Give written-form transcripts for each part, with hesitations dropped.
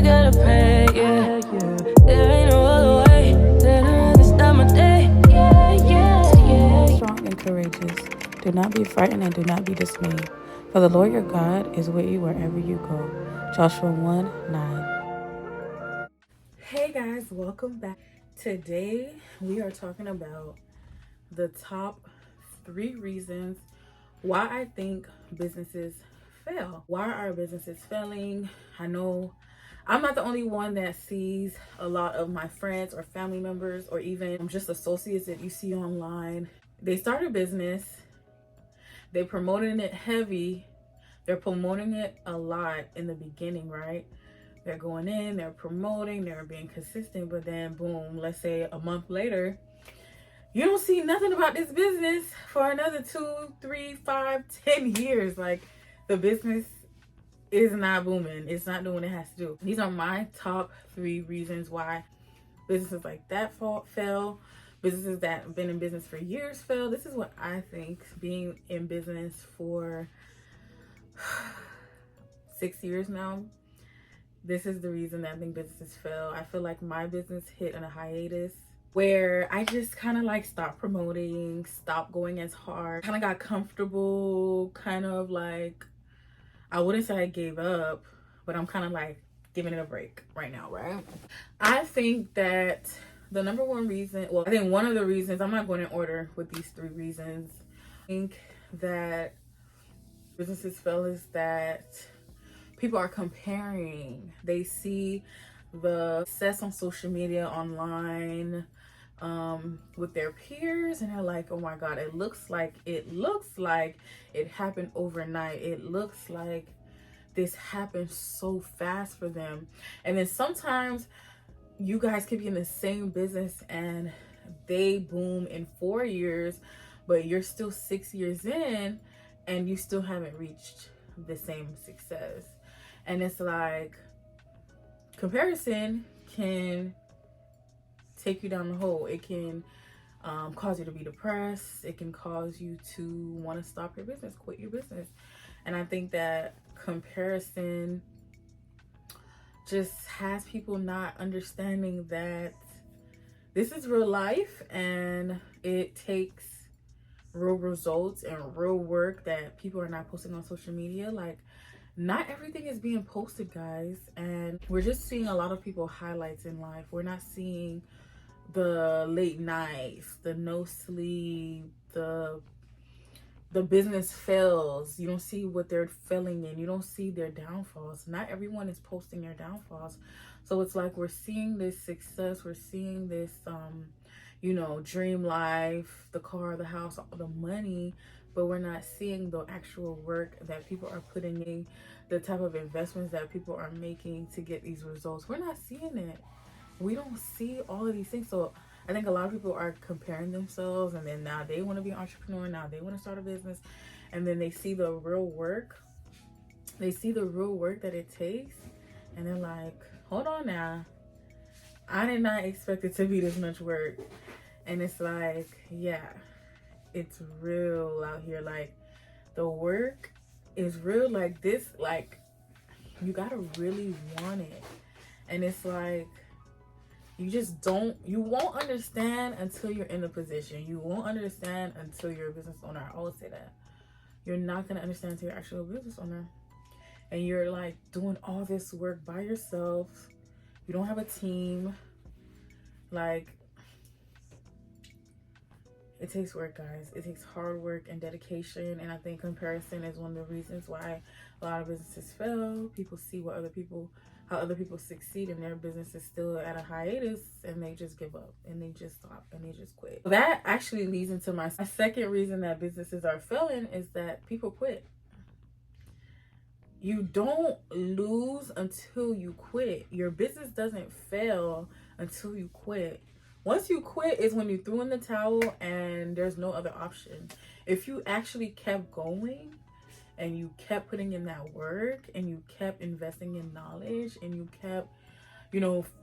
gotta pray, yeah. There ain't no other way. That I'd rather start my day, yeah. Strong and courageous. Do not be frightened and do not be dismayed. For the Lord your God is with you wherever you go. Joshua 1:9. Hey guys, welcome back. Today we are talking about the top 3 reasons why I think businesses fail. Why are businesses failing? I know I'm not the only one that sees a lot of my friends or family members or even just associates that you see online. They start a business, they promoting it heavy, they're promoting it a lot in the beginning, right? They're going in, they're promoting, they're being consistent, but then boom, let's say a month later, you don't see nothing about this business for another 2, 3, 5, 10 years. Like, the business is not booming. It's not doing what it has to do. These are my top 3 reasons why businesses like that fail. Businesses that have been in business for years fail. This is what I think, being in business for 6 years now. This is the reason that I think businesses fail. I feel like my business hit on a hiatus where I just kind of like stopped promoting, stopped going as hard, kind of got comfortable, kind of like, I wouldn't say I gave up, but I'm kind of like giving it a break right now, right? I think that the number one reason, well, I think one of the reasons, I'm not going in order with these 3 reasons. I think that businesses fail is that people are comparing. They see the success on social media, online, with their peers, and they're like, oh my god, it looks like it happened overnight. It looks like this happened so fast for them. And then sometimes you guys could be in the same business and they boom in 4 years, but you're still 6 years in and you still haven't reached the same success. And it's like, comparison can take you down the hole. It can cause you to be depressed. It can cause you to want to stop your business, quit your business. And I think that comparison just has people not understanding that this is real life and it takes real results and real work that people are not posting on social media. Like, not everything is being posted, guys, and we're just seeing a lot of people highlights in life. We're not seeing the late nights, the no sleep, the business fails. You don't see what they're failing in. You don't see their downfalls. Not everyone is posting their downfalls. So it's like we're seeing this success, we're seeing this dream life, the car, the house, all the money, but we're not seeing the actual work that people are putting in, the type of investments that people are making to get these results. We're not seeing it. We don't see all of these things. So I think a lot of people are comparing themselves, and then now they want to be an entrepreneur, now they want to start a business, and then they see the real work. They see the real work that it takes, and they're like, hold on now. I did not expect it to be this much work. And it's like, yeah, it's real out here. Like, the work is real. Like, this, like, you gotta really want it. And it's like, you won't understand until you're in the position. You won't understand until you're a business owner. I always say that. You're not gonna understand until you're actually a business owner. And you're like doing all this work by yourself. You don't have a team. Like, it takes work, guys. It takes hard work and dedication. And I think comparison is one of the reasons why a lot of businesses fail. People see how other people succeed, and their business is still at a hiatus, and they just give up and they just stop and they just quit. That actually leads into my second reason that businesses are failing, is that people quit. You don't lose until you quit. Your business doesn't fail until you quit. Once you quit is when you threw in the towel and there's no other option. If you actually kept going and you kept putting in that work and you kept investing in knowledge and you kept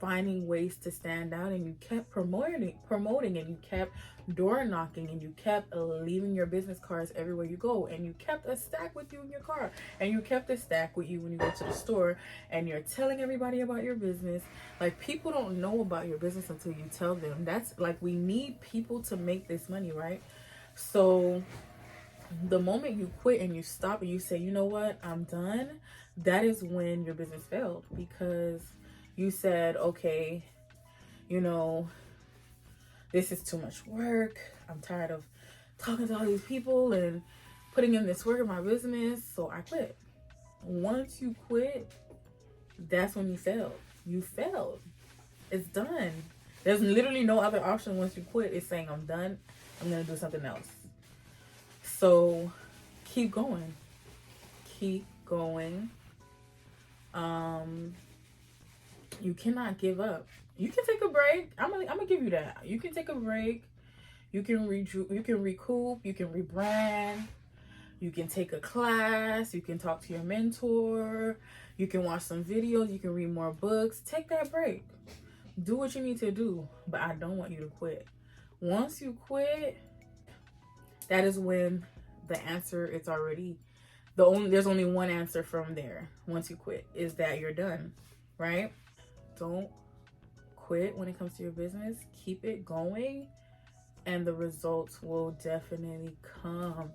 finding ways to stand out, and you kept promoting, and you kept door knocking, and you kept leaving your business cards everywhere you go, and you kept a stack with you in your car, and you kept a stack with you when you go to the store, and you're telling everybody about your business. Like, people don't know about your business until you tell them. That's like, we need people to make this money, right? So the moment you quit and you stop and you say, you know what, I'm done, that is when your business failed, because you said, okay, this is too much work. I'm tired of talking to all these people and putting in this work in my business, so I quit. Once you quit, that's when you failed. You failed. It's done. There's literally no other option once you quit. It's saying, I'm done. I'm going to do something else. So keep going. Keep going. You cannot give up. You can take a break. I'm gonna give you that. You can take a break. You can recoup. You can rebrand. You can take a class. You can talk to your mentor. You can watch some videos. You can read more books. Take that break. Do what you need to do. But I don't want you to quit. Once you quit, that is when the answer is already there's only one answer from there. Once you quit, is that you're done, right? Don't quit when it comes to your business. Keep it going, and the results will definitely come.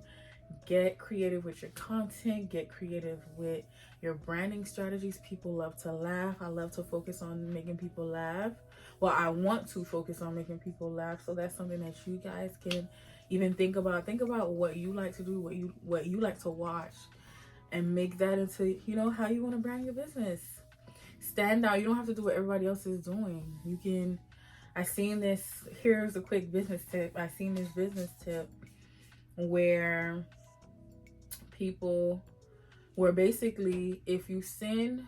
Get creative with your content. Get creative with your branding strategies. People love to laugh. I love to focus on making people laugh. Well, I want to focus on making people laugh. So that's something that you guys can even think about. Think about what you like to do, what you like to watch, and make that into, how you want to brand your business. Stand out. You don't have to do what everybody else is doing. You can, here's a quick business tip. I seen this business tip where basically, if you send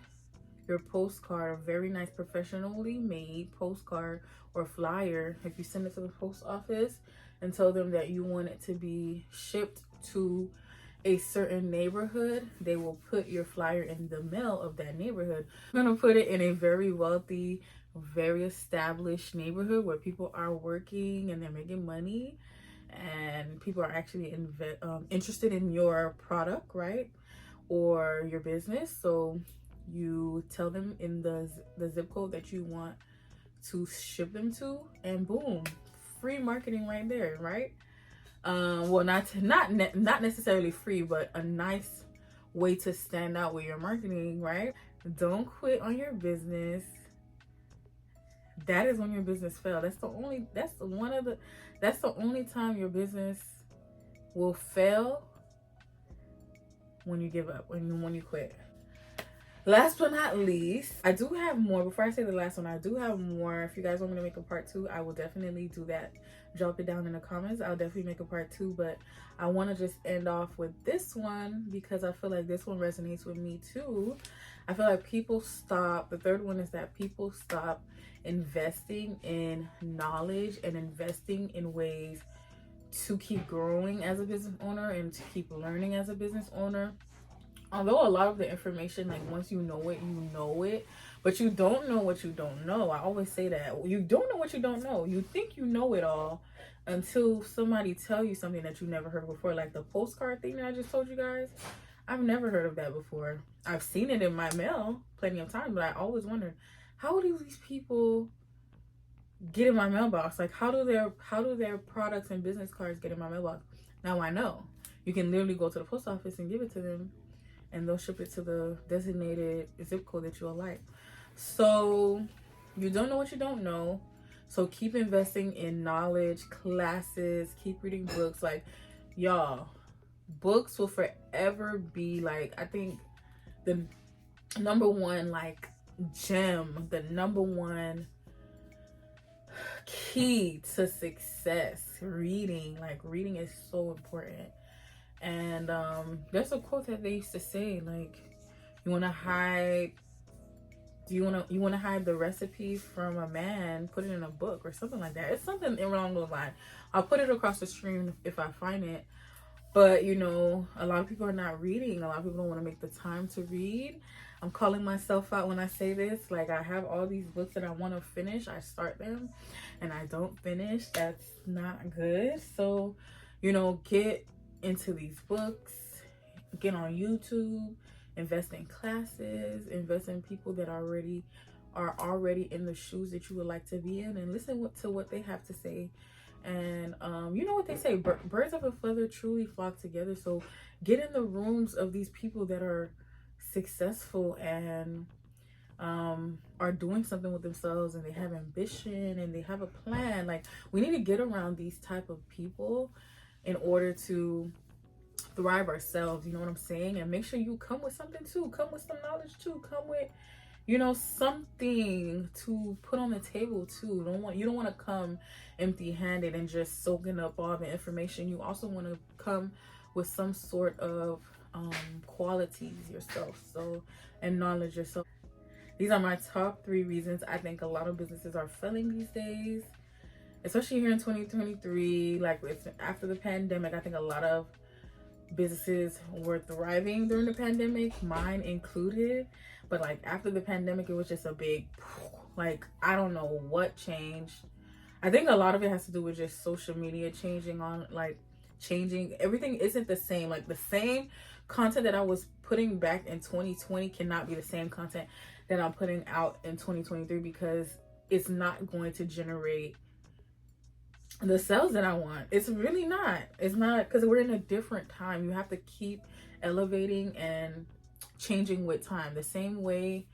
your postcard, a very nice professionally made postcard or flyer, if you send it to the post office and tell them that you want it to be shipped to a certain neighborhood, they will put your flyer in the mail of that neighborhood. I'm gonna put it in a very wealthy, very established neighborhood where people are working and they're making money, and people are actually interested in your product, right, or your business. So you tell them in the zip code that you want to ship them to, and boom, free marketing right there, right? Well, not necessarily free, but a nice way to stand out with your marketing, right? Don't quit on your business. That is when your business fails. That's the only time your business will fail, when you give up, when you quit. Last but not least, I do have more. Before I say the last one, I do have more. If you guys want me to make a part 2, I will definitely do that. Drop it down in the comments. I'll definitely make a part 2, but I want to just end off with this one because I feel like this one resonates with me too. I feel like the third one is that people stop investing in knowledge and investing in ways to keep growing as a business owner and to keep learning as a business owner. Although a lot of the information, like, once you know it, you know it, but you don't know what you don't know. I always say that. You don't know what you don't know. You think you know it all until somebody tell you something that you never heard before. Like the postcard thing that I just told you guys. I've never heard of that before. I've seen it in my mail plenty of times, but I always wondered, how do these people get in my mailbox? Like, how do their products and business cards get in my mailbox? Now I know. You can literally go to the post office and give it to them, and they'll ship it to the designated zip code that you'll like. So you don't know what you don't know. So keep investing in knowledge, classes, keep reading books. Like, y'all, books will forever be, like, I think the number one, like, gem, the number one key to success. Reading is so important. And there's a quote that they used to say, like, you want to hide the recipe from a man, put it in a book or something like that. It's something along those lines. I'll put it across the screen if I find it. But you know, a lot of people are not reading. A lot of people don't want to make the time to read. I'm calling myself out when I say this. Like, I have all these books that I want to finish. I start them and I don't finish. That's not good. So, you know, get into these books, get on YouTube, invest in classes, invest in people that are already in the shoes that you would like to be in, and listen to what they have to say. And you know what they say, birds of a feather truly flock together. So get in the rooms of these people that are successful and are doing something with themselves, and they have ambition and they have a plan. Like, we need to get around these type of people in order to thrive ourselves, you know what I'm saying? And make sure you come with something too, come with some knowledge too, come with, you know, something to put on the table too. You don't want to come empty handed and just soaking up all the information. You also want to come with some sort of qualities yourself, so, and knowledge yourself. These are my top 3 reasons I think a lot of businesses are failing these days, especially here in 2023. Like, it's after the pandemic, I think a lot of businesses were thriving during the pandemic, mine included. But like, after the pandemic, it was just a big, like, I don't know what changed. I think a lot of it has to do with just social media changing. Everything isn't the same. Like, the same content that I was putting back in 2020 cannot be the same content that I'm putting out in 2023, because it's not going to generate the sales that I want. It's really not. It's not, because we're in a different time. You have to keep elevating and changing with time. The same way,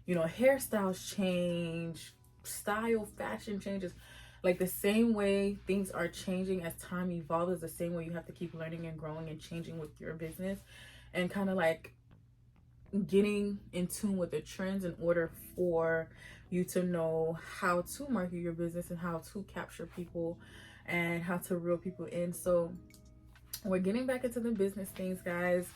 you know, hairstyles change, style, fashion changes. Like, the same way things are changing as time evolves is the same way you have to keep learning and growing and changing with your business, and kind of like getting in tune with the trends in order for you to know how to market your business and how to capture people and how to reel people in. So we're getting back into the business things, guys.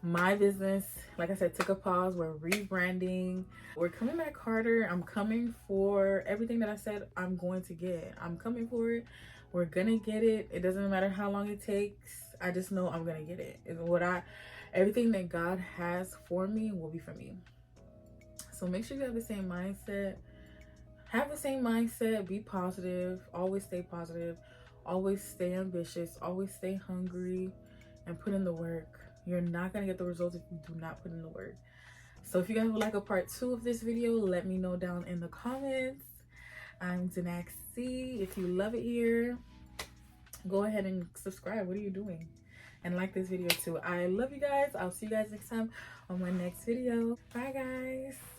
My business, like I said, took a pause. We're rebranding. We're coming back harder. I'm coming for everything that I said I'm going to get. I'm coming for it. We're gonna get it. It doesn't matter how long it takes. I just know I'm gonna get it. Everything that God has for me will be for me. So make sure you have the same mindset. Have the same mindset. Be positive. Always stay positive. Always stay ambitious. Always stay hungry and put in the work. You're not going to get the results if you do not put in the work. So if you guys would like a part 2 of this video, let me know down in the comments. I'm Danack C. If you love it here, go ahead and subscribe. What are you doing? And like this video too. I love you guys. I'll see you guys next time on my next video. Bye, guys.